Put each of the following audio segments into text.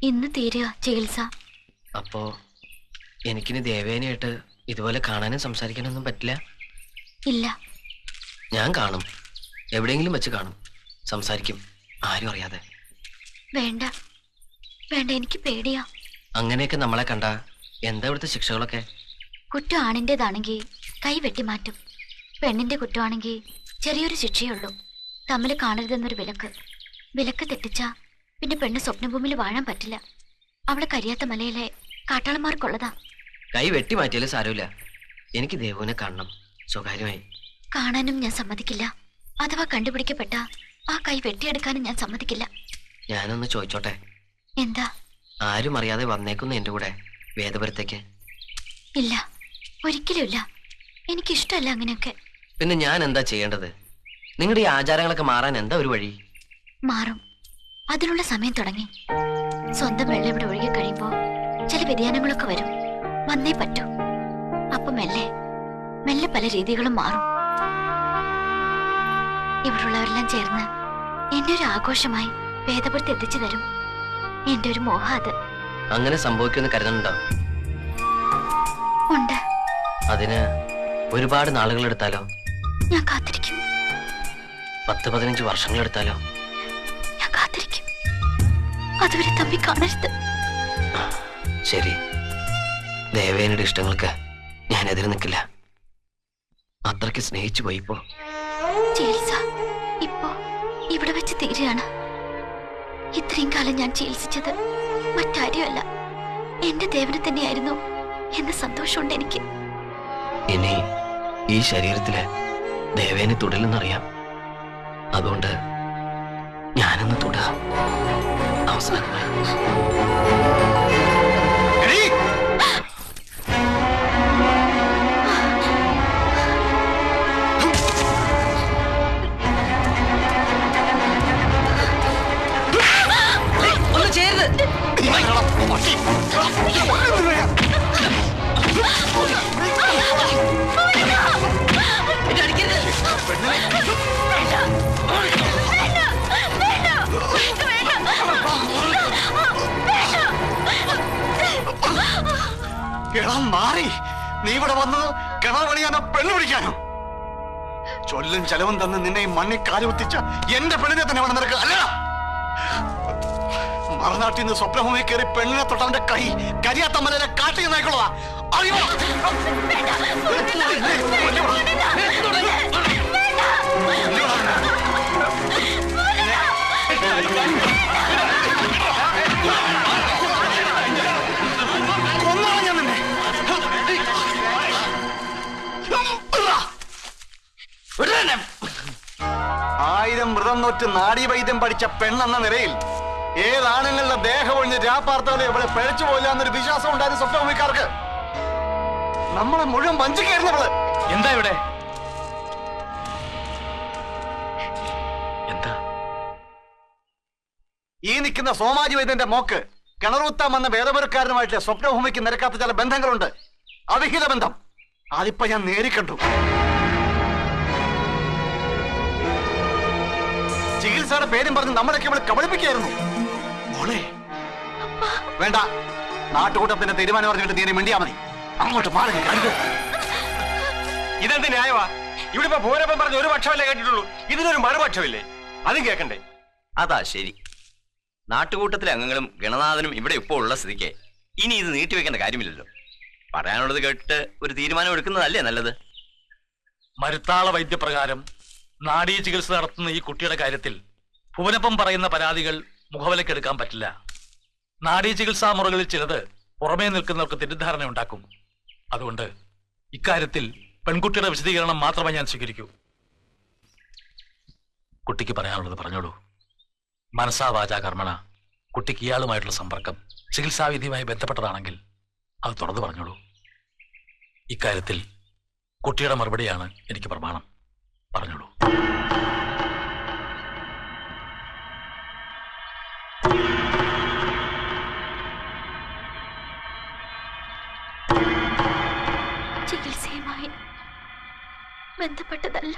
ഇന്ന് തീരുക ചികിത്സ. അപ്പോ എനിക്കിനി ദേവേനയായിട്ട് ഇതുപോലെ കാണാനും സംസാരിക്കാനൊന്നും പറ്റില്ല? ഇല്ല. ഞാൻ കാണും, എവിടെയെങ്കിലും വെച്ച് കാണും, സംസാരിക്കും, ആരും അറിയാതെ. വേണ്ട വേണ്ട, എനിക്ക് പേടിയാ. അങ്ങനെയൊക്കെ നമ്മളെ കണ്ട എന്താ ഇവിടുത്തെ ശിക്ഷകളൊക്കെ? കുറ്റം ആണിൻ്റെതാണെങ്കിൽ കൈ വെട്ടിമാറ്റും. പെണ്ണിന്റെ കുറ്റമാണെങ്കിൽ ചെറിയൊരു ശിക്ഷയുള്ളൂ, തമ്മിൽ കാണരുതെന്നൊരു വിലക്ക്. വിലക്ക് തെറ്റിച്ചാ പിന്നെ പെണ്ണ് സ്വപ്നഭൂമിയിൽ വാഴാൻ പറ്റില്ല. അവളെ കരിയാത്ത മലയിലെ കാട്ടാളന്മാർക്കുള്ളതാ. കൈ വെട്ടി മാറ്റിയാലും സാരമില്ല, എനിക്ക് ദേവുവിനെ കാണണം സ്വകാര്യമായി. കാണാനും ഞാൻ സമ്മതിക്കില്ല. അഥവാ കണ്ടുപിടിക്കപ്പെട്ട ആ കൈ വെട്ടിയെടുക്കാനും ഞാൻ സമ്മതിക്കില്ല. ഞാനൊന്ന് ചോദിച്ചോട്ടെ? എന്താ? ആരും അറിയാതെ വന്നേക്കുന്നു എന്റെ കൂടെ വേദപുരത്തേക്ക്? ഇല്ല, ഒരിക്കലും ഇല്ല. എനിക്കിഷ്ടമല്ല അങ്ങനെയൊക്കെ. പിന്നെ ഞാൻ എന്താ ചെയ്യേണ്ടത്? നിങ്ങളുടെ ഈ ആചാരങ്ങളൊക്കെ മാറാൻ എന്താ ഒരു വഴി? മാറും, അതിനുള്ള സമയം തുടങ്ങി. സ്വന്തം വെള്ളം ഇവിടെ ഒഴുകി കഴിയുമ്പോ ചില വ്യതിയാനങ്ങളൊക്കെ വരും, വന്നേ പറ്റൂ. അപ്പൊ മെല്ലെ മെല്ലെ പല രീതികളും മാറും. ഇവിടുള്ളവരെല്ലാം ചേർന്ന് എന്നെ ഒരു ആഘോഷമായി വേദപുരത്ത് എത്തിച്ചു തരും. എന്റെ ഒരു മോഹം അത്. അങ്ങനെ സംഭവിക്കുമെന്ന് കരുതുന്നുണ്ടോ? ഉണ്ട്. അതിന് ഒരുപാട് നാളുകൾ എടുത്താലോ? ഞാൻ കാത്തിരിക്കും. 10-15 വർഷങ്ങൾ എടുത്താലോ? ഞാൻ കാത്തിരിക്കും. അതുവരെ തമ്മി കാണരുത്. ശരി, ദേവേനയുടെ ഇഷ്ടങ്ങൾക്ക് ഞാൻ എതിര് നിൽക്കില്ല. അത്രയ്ക്ക് സ്നേഹിച്ചു പോയി. ഇപ്പോ ചികിത്സ ഇപ്പോ ഇവിടെ വെച്ച് തീരുകയാണ്. ഇത്രയും കാലം ഞാൻ ചികിത്സിച്ചത് മറ്റാരുമല്ല, എന്റെ ദേവനെ തന്നെയായിരുന്നു എന്ന സന്തോഷമുണ്ട് എനിക്ക്. ഇനി ഈ ശരീരത്തില് ദേവേനെ തുടരുന്നറിയാം. അതുകൊണ്ട് ഞാനൊന്ന് തൊടുക അവസാനമായി. മാറി നീ ഇവിടെ വന്നത് കിണർ പണിയാനോ പെണ്ണ് പിടിക്കാനോ? ചൊല്ലും ചെലവും തന്ന് നിന്നെ മണ്ണി കാലുകുത്തിച്ച എന്റെ പെണ്ണിനെ തന്നെ അവിടെ നിനക്ക് അല്ല. മറുനാട്ടിൽ നിന്ന് സ്വപ്നഭൂമി കയറി പെണ്ണിനെ തൊട്ടവന്റെ കൈ കരിയാത്ത മലയിലെ കാട്ടിൽ നായിക്കൊള്ളതാ. അറിയോ? കൊന്നാണ് ഞാൻ നിന്നെ. 1000 മൃതം നോറ്റ് നാഡീവൈദ്യം പഠിച്ച പെണ്ണെന്ന നിലയിൽ ഏതാണുങ്ങളുടെ ദേഹം ഒഴിഞ്ഞ് രാപ്പാർത്തവരെ ഇവിടെ പിഴച്ചു പോയില്ല എന്നൊരു വിശ്വാസം ഉണ്ടായിരുന്നു സ്വപ്നഭൂമിക്കാർക്ക്. നമ്മളെ മുഴുവൻ വഞ്ചിക്കായിരുന്നവള്. എന്താ ഇവിടെ? എന്താ ഈ നിൽക്കുന്ന സോമാജി വൈദ്യന്റെ മോക്ക് കിണറുത്താൻ വന്ന വേദപുരക്കാരനുമായിട്ട് സ്വപ്നഭൂമിക്ക് നിരക്കാത്ത ചില ബന്ധങ്ങളുണ്ട്. അവിഹിത ബന്ധം. അതിപ്പോ ഞാൻ നേരിക്കണ്ടു. ചികിത്സയുടെ പേരും പറഞ്ഞ് നമ്മളൊക്കെ ഇവിടെ കബളിപ്പിക്കായിരുന്നു. മോളെ വേണ്ട, നാട്ടുകൂട്ടത്തിന്റെ തീരുമാനം പറഞ്ഞിട്ട് നീ മിണ്ടിയാ മതി. അങ്ങോട്ട് മാറി. ഇതെന്ത് ന്യായമാ? ഇവിടെ ഇപ്പൊ ഭൂരപ്പം പറഞ്ഞ ഒരു പക്ഷമല്ലേ കേട്ടിട്ടുള്ളൂ, ഇതിനൊരു മറുപക്ഷമില്ലേ? അതും കേൾക്കണ്ടേ? അതാ ശരി. നാട്ടുകൂട്ടത്തിലെ അംഗങ്ങളും ഗണനാഥനും ഇവിടെ ഇപ്പോൾ ഉള്ള സ്ഥിതിക്ക് ഇനി ഇത് നീട്ടിവെക്കേണ്ട കാര്യമില്ലല്ലോ. പറയാനുള്ളത് കേട്ടിട്ട് ഒരു തീരുമാനം എടുക്കുന്നതല്ലേ നല്ലത്. മരുത്താള വൈദ്യപ്രകാരം നാഡീ ചികിത്സ നടത്തുന്ന ഈ കുട്ടിയുടെ കാര്യത്തിൽ ഭുവനപ്പം പറയുന്ന പരാതികൾ മുഖവിലക്കെടുക്കാൻ പറ്റില്ല. നാഡീ ചികിത്സാ മുറകളിൽ ചിലത് പുറമേ നിൽക്കുന്നവർക്ക് തെറ്റിദ്ധാരണ ഉണ്ടാക്കും. അതുകൊണ്ട് ഇക്കാര്യത്തിൽ പെൺകുട്ടിയുടെ വിശദീകരണം മാത്രമേ ഞാൻ സ്വീകരിക്കൂ. കുട്ടിക്ക് പറയാനുള്ളത് പറഞ്ഞോളൂ. മനസാ വാചാ കർമ്മണ കുട്ടിക്ക് ഇയാളുമായിട്ടുള്ള സമ്പർക്കം ചികിത്സാവിധിയുമായി ബന്ധപ്പെട്ടതാണെങ്കിൽ അത് തുറന്നു പറഞ്ഞോളൂ. ഇക്കാര്യത്തിൽ കുട്ടിയുടെ മറുപടിയാണ് എനിക്ക് പ്രമാണം. പറഞ്ഞോളൂ. ചികിത്സയുമായി ബന്ധപ്പെട്ടതല്ല.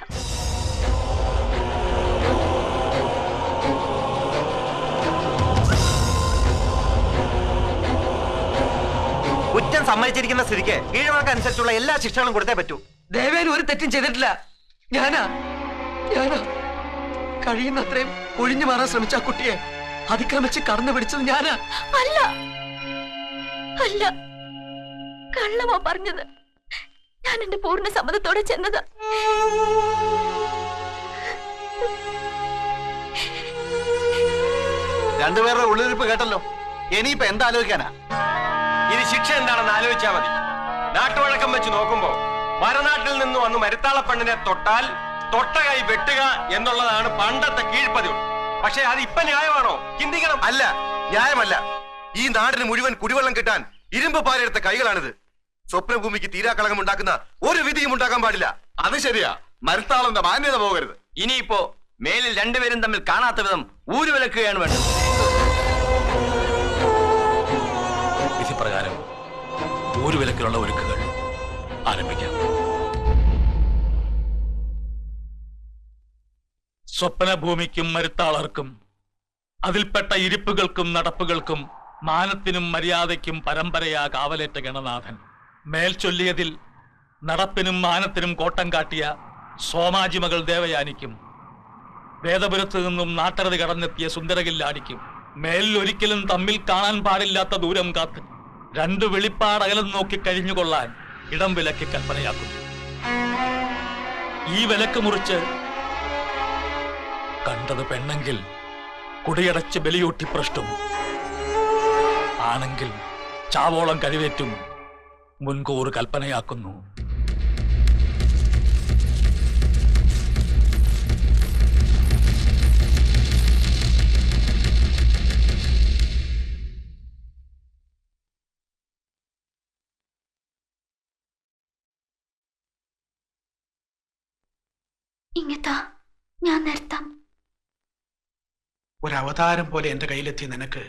കുറ്റം സമ്മതിച്ചിരിക്കുന്ന സ്ഥിതിക്ക് കീഴ്വഴക്കനുസരിച്ചുള്ള എല്ലാ ശിക്ഷകളും കൊടുത്തേ പറ്റൂ. ദേവേൻ ഒരു തെറ്റും ചെയ്തിട്ടില്ല. ഞാനാ കഴിയുന്നത്രയും ഒഴിഞ്ഞു മാറാൻ ശ്രമിച്ച ആ കുട്ടിയെ അതിക്രമിച്ച് കടന്നു പിടിച്ചത് ഞാനാ. അല്ല അല്ല, കള്ളമാ പറഞ്ഞത്. ഞാൻ എന്റെ പൂർണ്ണ സമ്മതത്തോടെ ചെന്നത്. രണ്ടുപേരുടെ ഉള്ളിരിപ്പ് കേട്ടല്ലോ. ഇനിയിപ്പോ എന്താ ആലോചിക്കാനാ? ഇനി ശിക്ഷ എന്താണെന്ന് ആലോചിച്ചാ മതി. നാട്ടുവഴക്കം വെച്ച് നോക്കുമ്പോ മരനാട്ടിൽ നിന്ന് വന്ന് മരുത്താളപ്പെണ്ണിനെ തൊട്ടാൽ തൊട്ട കൈ വെട്ടുക എന്നുള്ളതാണ് പണ്ടത്തെ കീഴ്പതിവ്. പക്ഷെ അത് ഇപ്പൊ ന്യായമാണോ? ചിന്തിക്കണം. അല്ല, ന്യായമല്ല. ഈ നാടിന് മുഴുവൻ കുടിവെള്ളം കിട്ടാൻ ഇരുമ്പ് പാലെടുത്ത കൈകളാണിത്. സ്വപ്നഭൂമിക്ക് തീരാക്കളകം ഉണ്ടാക്കുന്ന ഒരു വിധിയും ഉണ്ടാക്കാൻ പാടില്ല. അത് ശരിയാ. മരുത്താളന്റെ മാന്യത പോകരുത്. ഇനിയിപ്പോ മേലിൽ രണ്ടുപേരും തമ്മിൽ കാണാത്ത വിധം ഊരുവിലക്കുകയാണ് വേണ്ടത്. വിധിപ്രകാരം ഊരുവിലക്കിലുള്ള ഒരുക്കുകൾ ആരംഭിക്കാം. സ്വപ്നഭൂമിക്കും മരുത്താളർക്കും അതിൽപ്പെട്ട ഇരിപ്പുകൾക്കും നടപ്പുകൾക്കും മാനത്തിനും മര്യാദയ്ക്കും പരമ്പരയാ കാവലേറ്റ ഗണനാഥൻ മേൽ ചൊല്ലിയതിൽ നടപ്പിനും മാനത്തിനും കോട്ടം കാട്ടിയ സോമാജിമകൾ ദേവയാനിക്കും വേദപുരത്തു നിന്നും നാട്ടരതി കടന്നെത്തിയ സുന്ദരകില്ലാടിക്കും മേലിൽ ഒരിക്കലും തമ്മിൽ കാണാൻ പാടില്ലാത്ത ദൂരം കാത്ത് രണ്ടു വെളിപ്പാടകലം നോക്കി കഴിഞ്ഞുകൊള്ളാൻ ഇടം വിലക്ക് കൽപ്പനയാക്കുന്നു. ഈ വിലക്ക് മുറിച്ച് കണ്ടത് പെണ്ണെങ്കിൽ കുടിയടച്ച് ബലിയൂട്ടി പ്രഷ്ടും, ആണെങ്കിൽ ചാവോളം കഴിവേറ്റും മുൻകൂർ കൽപ്പനയാക്കുന്നു. ഇങ്ങത്താ, ഞാൻ നിർത്താം. ഒരവതാരം പോലെ എന്റെ കയ്യിലെത്തിയ നിനക്ക്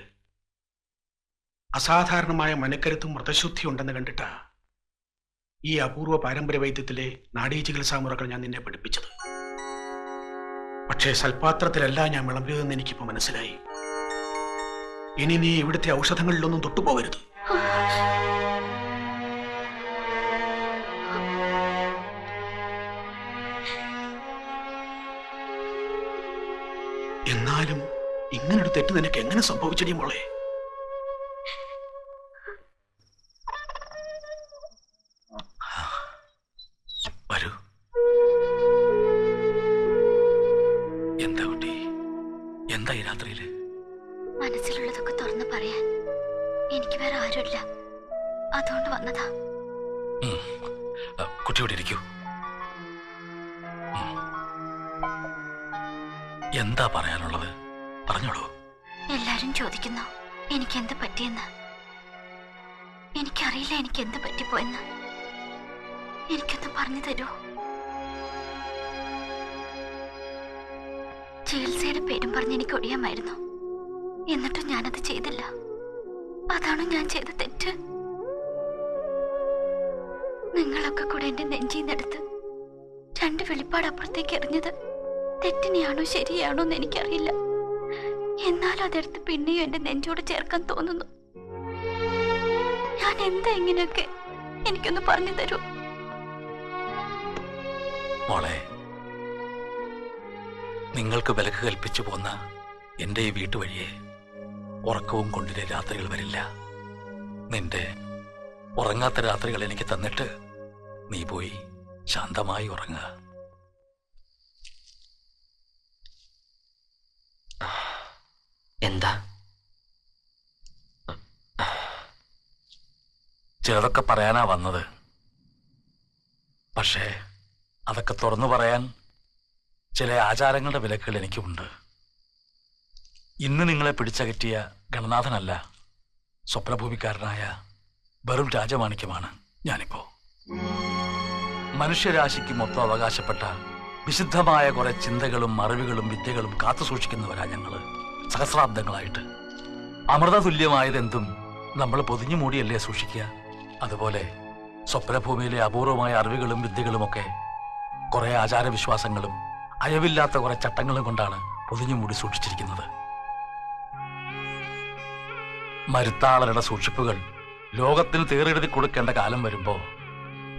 അസാധാരണമായ മനക്കരുത്തും വ്രതശുദ്ധി ഉണ്ടെന്ന് കണ്ടിട്ടാ ഈ അപൂർവ പാരമ്പര്യ വൈദ്യത്തിലെ നാഡീ ചികിത്സാ മുറകൾ ഞാൻ നിന്നെ പഠിപ്പിച്ചത്. പക്ഷേ സൽപാത്രത്തിലല്ല ഞാൻ വിളമ്പിയതെന്ന് എനിക്കിപ്പോ മനസ്സിലായി. ഇനി നീ ഇവിടുത്തെ ഔഷധങ്ങളിലൊന്നും തൊട്ടുപോകരുത്. എന്നാലും ഇങ്ങനൊരു തെറ്റ് നിനക്ക് എങ്ങനെ സംഭവിച്ചടി മോളെ? വരൂ. എന്താ കുട്ടി, എന്താ ഈ രാത്രിയില്? മനസ്സിലുള്ളതൊക്കെ തുറന്നു പറയാൻ എനിക്ക് വേറെ ആരുമില്ല, അതുകൊണ്ട് വന്നതാ. കുട്ടിയോട് ഇരിക്കൂ. എന്താ പറയാനുള്ളത്? പറഞ്ഞോളൂ. എല്ലാരും ചോദിക്കുന്നു എനിക്ക് എന്ത് പറ്റിയെന്ന്. എനിക്കറിയില്ല എനിക്ക് എന്ത് പറ്റിപ്പോയെന്ന്. എനിക്കൊന്ന് പറഞ്ഞു തരൂ. ചികിത്സയുടെ പേരും പറഞ്ഞ് എനിക്ക് ഒഴിയാമായിരുന്നു. എന്നിട്ടും ഞാനത് ചെയ്തില്ല. അതാണോ ഞാൻ ചെയ്ത തെറ്റ്? നിങ്ങളൊക്കെ കൂടെ എന്റെ നെഞ്ചിന്നെടുത്ത് രണ്ട് വെളിപ്പാട് അപ്പുറത്തേക്ക് എറിഞ്ഞത് തെറ്റിനെയാണോ ശരിയാണോ എന്ന് എനിക്കറിയില്ല. എന്നാലും അതെടുത്ത് പിന്നെയും എന്റെ നെഞ്ചോട് ചേർക്കാൻ തോന്നുന്നു. ഞാൻ എന്താ ഇങ്ങനെയൊക്കെ? എനിക്കൊന്ന് പറഞ്ഞു തരൂ. മോളെ, നിങ്ങൾക്ക് വിലക്ക് കൽപ്പിച്ചു പോന്ന എന്റെ ഈ വീട്ടുവഴിയെ ഉറക്കവും കൊണ്ടിലെ രാത്രികൾ വരില്ല. നിന്റെ ഉറങ്ങാത്ത രാത്രികൾ എനിക്ക് തന്നിട്ട് നീ പോയി ശാന്തമായി ഉറങ്ങുക. എന്താ? ചിലതൊക്കെ പറയാനാ വന്നത്. പക്ഷേ അതൊക്കെ തുറന്നു പറയാൻ ചില ആചാരങ്ങളുടെ വിലക്കുകൾ എനിക്കുമുണ്ട്. ഇന്ന് നിങ്ങളെ പിടിച്ചകറ്റിയ ഗണനാഥനല്ല, സ്വപ്നഭൂമിക്കാരനായ വെറും രാജമാണിക്യമാണ് ഞാനിപ്പോ. മനുഷ്യരാശിക്ക് മൊത്തം അവകാശപ്പെട്ട വിശുദ്ധമായ കുറെ ചിന്തകളും അറിവുകളും വിദ്യകളും കാത്തു സൂക്ഷിക്കുന്നവരാ ഞങ്ങള്. സഹസ്രാബ്ദങ്ങളായിട്ട് അമൃതതുല്യമായതെന്തും നമ്മൾ പൊതിഞ്ഞു മൂടിയല്ലേ സൂക്ഷിക്കുക. അതുപോലെ സ്വപ്നഭൂമിയിലെ അപൂർവമായ അറിവുകളും വിദ്യകളുമൊക്കെ കുറെ ആചാരവിശ്വാസങ്ങളും അയവില്ലാത്ത കുറെ ചട്ടങ്ങളും കൊണ്ടാണ് പൊതിഞ്ഞു മൂടി സൂക്ഷിച്ചിരിക്കുന്നത്. മരുത്താളരുടെ സൂക്ഷിപ്പുകൾ ലോകത്തിന് തീരെഴുതി കൊടുക്കേണ്ട കാലം വരുമ്പോ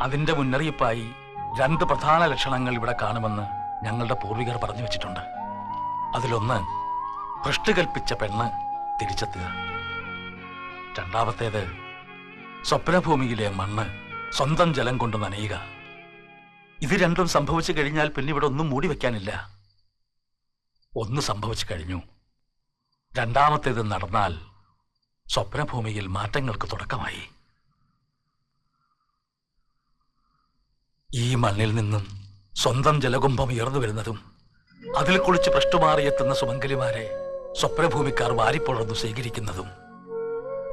അതിന്റെ മുന്നറിയിപ്പായി 2 പ്രധാന ലക്ഷണങ്ങൾ ഇവിടെ കാണുമെന്ന് ഞങ്ങളുടെ പൂർവികർ പറഞ്ഞു വെച്ചിട്ടുണ്ട്. അതിലൊന്ന് ഭ്രഷ്ട് കൽപ്പിച്ച പെണ്ണ് തിരിച്ചെത്തുക. രണ്ടാമത്തേത് സ്വപ്നഭൂമിയിലെ മണ്ണ് സ്വന്തം ജലം കൊണ്ട് നനയുക. ഇത് രണ്ടും സംഭവിച്ചു കഴിഞ്ഞാൽ പിന്നെ ഇവിടെ ഒന്നും മൂടി വെക്കാനില്ല. ഒന്ന് സംഭവിച്ചു കഴിഞ്ഞു. രണ്ടാമത്തേത് നടന്നാൽ സ്വപ്നഭൂമിയിൽ മാറ്റങ്ങൾക്ക് തുടക്കമായി. ഈ മണ്ണിൽ നിന്നും സ്വന്തം ജലകുംഭം ഉയർന്നു വരുന്നതും അതിൽ കുളിച്ച് ഭ്രഷ്ടുമാറിയെത്തുന്ന സുമംഗലിമാരെ സ്വപ്നഭൂമിക്കാർ വാരിപ്പുഴർന്നു സ്വീകരിക്കുന്നതും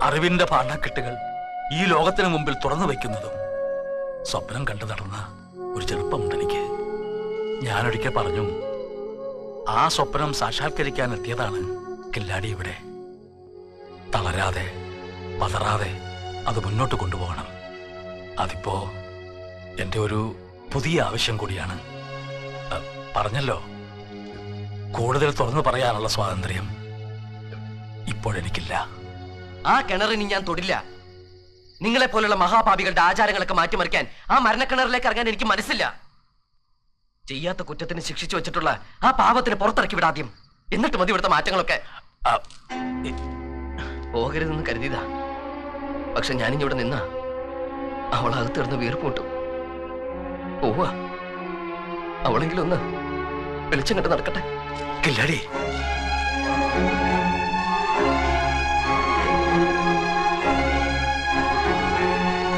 അറിവിന്റെ പാഠക്കെട്ടുകൾ ഈ ലോകത്തിന് മുമ്പിൽ തുറന്നു വയ്ക്കുന്നതും സ്വപ്നം കണ്ടു നടന്ന ഒരു ചെറുപ്പമുണ്ട് എനിക്ക്. ഞാനൊരിക്കൽ പറഞ്ഞു, ആ സ്വപ്നം സാക്ഷാത്കരിക്കാൻ എത്തിയതാണ് കില്ലാടി ഇവിടെ. തളരാതെ പതറാതെ അത് മുന്നോട്ട് കൊണ്ടുപോകണം. അതിപ്പോ എന്റെ ഒരു പുതിയ ആവശ്യം കൂടിയാണ്. പറഞ്ഞല്ലോ, കൂടുതൽ തുറന്നു പറയാനുള്ള സ്വാതന്ത്ര്യം ഇപ്പോഴെനിക്കില്ല. ആ കിണറിന് ഞാൻ തൊടില്ല. നിങ്ങളെ പോലുള്ള മഹാപാപികളുടെ ആചാരങ്ങളൊക്കെ മാറ്റിമറിക്കാൻ ആ മരണക്കിണറിലേക്ക് ഇറങ്ങാൻ എനിക്ക് മനസ്സില്ല. ചെയ്യാത്ത കുറ്റത്തിന് ശിക്ഷിച്ചു വെച്ചിട്ടുള്ള ആ പാപത്തിന് പുറത്തിറക്കി വിടാദ്യം. എന്നിട്ട് മതി ഇവിടുത്തെ മാറ്റങ്ങളൊക്കെ. പോകരുതെന്ന് കരുതിയതാ. പക്ഷെ ഞാനിവിടെ നിന്ന അവളകത്ത് കിടന്ന് വീർപ്പൂട്ടും. പോവാ, അവളെങ്കിലും ഒന്ന് വെളിച്ചം കണ്ട് നടക്കട്ടെ. കില്ലാടി,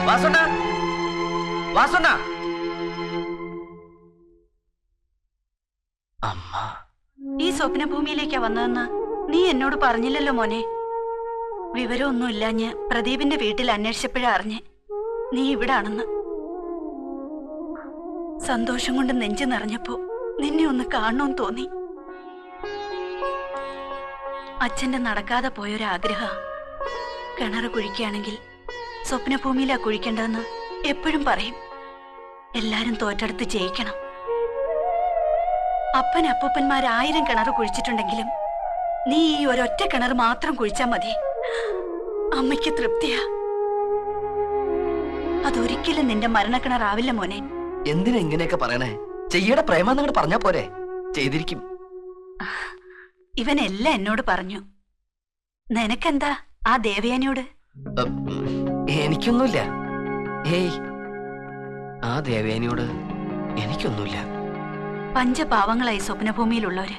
വാസുണ്ണ, വാസുണ്ണ. അമ്മ, ഈ സ്വപ്നഭൂമിയിലേക്കാ വന്നതെന്ന് നീ എന്നോട് പറഞ്ഞില്ലല്ലോ മോനെ. വിവരമൊന്നുമില്ലാഞ്ഞ് പ്രദീപിന്റെ വീട്ടിൽ അന്വേഷിച്ചപ്പോഴാ അറിഞ്ഞ് നീ ഇവിടാണെന്ന്. സന്തോഷം കൊണ്ട് നെഞ്ചു നിറഞ്ഞപ്പോ നിന്നെ ഒന്ന് കാണണമെന്ന് തോന്നി. അച്ഛന്റെ നടക്കാതെ പോയൊരാഗ്രഹ. കിണറ് കുഴിക്കുകയാണെങ്കിൽ സ്വപ്നഭൂമിയിലാ കുഴിക്കേണ്ടതെന്ന് എപ്പോഴും പറയും. എല്ലാരും തോറ്റെടുത്ത് ജയിക്കണം. അപ്പൻ അപ്പൂപ്പന്മാർ 1000 കിണറ് കുഴിച്ചിട്ടുണ്ടെങ്കിലും നീ ഈ ഒരൊറ്റ കിണർ മാത്രം കുഴിച്ചാ മതി. അമ്മയ്ക്ക് തൃപ്തിയാ. അതൊരിക്കലും നിന്റെ മരണക്കിണറാവില്ല മോനെ. എന്തിനാ ഇങ്ങനെയൊക്കെ പറയണേ? ചെയ്യയുടെ പ്രേമാന്ന് അങ്ങോട്ട് പറഞ്ഞാ പോരെ? ചെയ്തിരിക്കും. ഇവനെല്ലാം എന്നോട് പറഞ്ഞു. നിനക്കെന്താ ആ ദേവയാനിയോട്? എനിക്കൊന്നുമില്ല. ഏയ്, ആ ദേവയാനിയോട് എനിക്കൊന്നുമില്ല. പഞ്ചപാവങ്ങളായി സ്വപ്നഭൂമിയിലുള്ളവര്.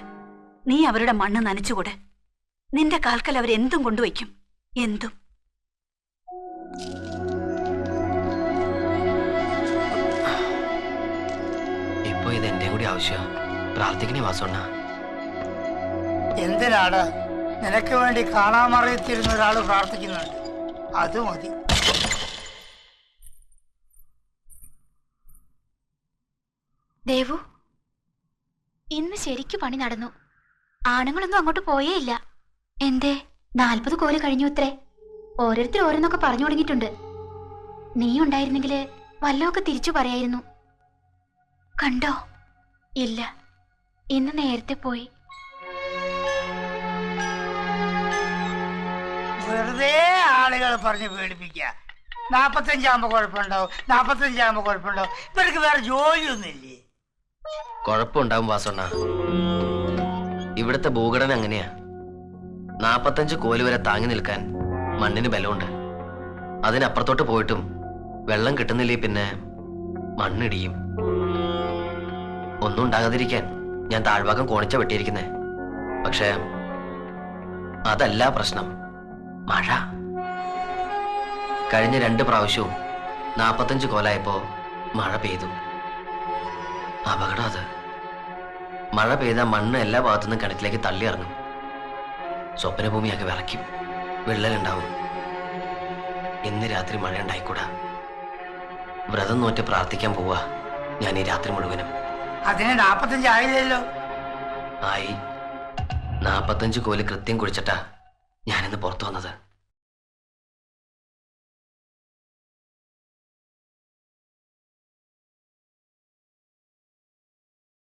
നീ അവരുടെ മണ്ണ് നനച്ചുകൂടെ? നിന്റെ കാൽക്കൽ അവരെന്തും കൊണ്ടുവയ്ക്കും. എന്തും. ഇപ്പൊ ഇത് എന്റെ കൂടി ആവശ്യം. പ്രാർത്ഥിക്കണേ വാസുണ്ണ. എന്തിനാണ്? നിനക്ക് വേണ്ടി കാണാമറിയത്തിരുന്ന ഒരാൾ പ്രാർത്ഥിക്കുന്നുണ്ട്. അത് മതി. ദേവു, ഇന്ന് ശരിക്ക് പണി നടന്നു. ആണുങ്ങളൊന്നും അങ്ങോട്ട് പോയേ ഇല്ല. എന്തേ? 40 കോല് കഴിഞ്ഞു ഇത്രേ. ഓരോരുത്തർ ഓരോന്നൊക്കെ പറഞ്ഞു തുടങ്ങിയിട്ടുണ്ട്. നീ ഉണ്ടായിരുന്നെങ്കില് വല്ലതൊക്കെ തിരിച്ചു പറയായിരുന്നു. കണ്ടോ? ഇല്ല, ഇന്ന് നേരത്തെ പോയി. വെറുതെ ആളുകൾ പറഞ്ഞ് പേടിപ്പിക്കുക. 45 ആകുമ്പോ കുഴപ്പമുണ്ടാവും, 45 ആകുമ്പോ കുഴപ്പമുണ്ടാവും. ഇവർക്ക് വേറെ ജോലിയൊന്നുമില്ലേ? കുഴപ്പമുണ്ടാവും വാസുണ്ണ. ഇവിടുത്തെ ഭൂഘടന അങ്ങനെയാ. 45 കോല് വരെ താങ്ങി നിൽക്കാൻ മണ്ണിന് ബലമുണ്ട്. അതിനപ്പുറത്തോട്ട് പോയിട്ടും വെള്ളം കിട്ടുന്നില്ലേ പിന്നെ മണ്ണിടിയും. ഒന്നും ഉണ്ടാകാതിരിക്കാൻ ഞാൻ താഴ്ഭാഗം കോണിച്ച വെട്ടിയിരിക്കുന്നേ. പക്ഷേ അതല്ല പ്രശ്നം. മഴ. കഴിഞ്ഞ 2 പ്രാവശ്യവും 45 കോലായപ്പോ മഴ പെയ്തു. അപകടം അത്. മഴ പെയ്ത മണ്ണ് എല്ലാ ഭാഗത്തുനിന്നും കിണറ്റിലേക്ക് തള്ളി ഇറങ്ങും. സ്വപ്നഭൂമിയാക്കി വിറയ്ക്കും. വിള്ളലുണ്ടാവും. ഇന്ന് രാത്രി മഴ ഉണ്ടായിക്കൂടാ. വ്രതം നോറ്റ് പ്രാർത്ഥിക്കാൻ പോവാ ഞാൻ ഈ രാത്രി മുഴുവനും. അതിന് 45 ആയില്ലല്ലോ. ആയി. 45 കോല് കൃത്യം കുഴിച്ചിട്ടാ ഞാനിന്ന് പുറത്തു വന്നത്.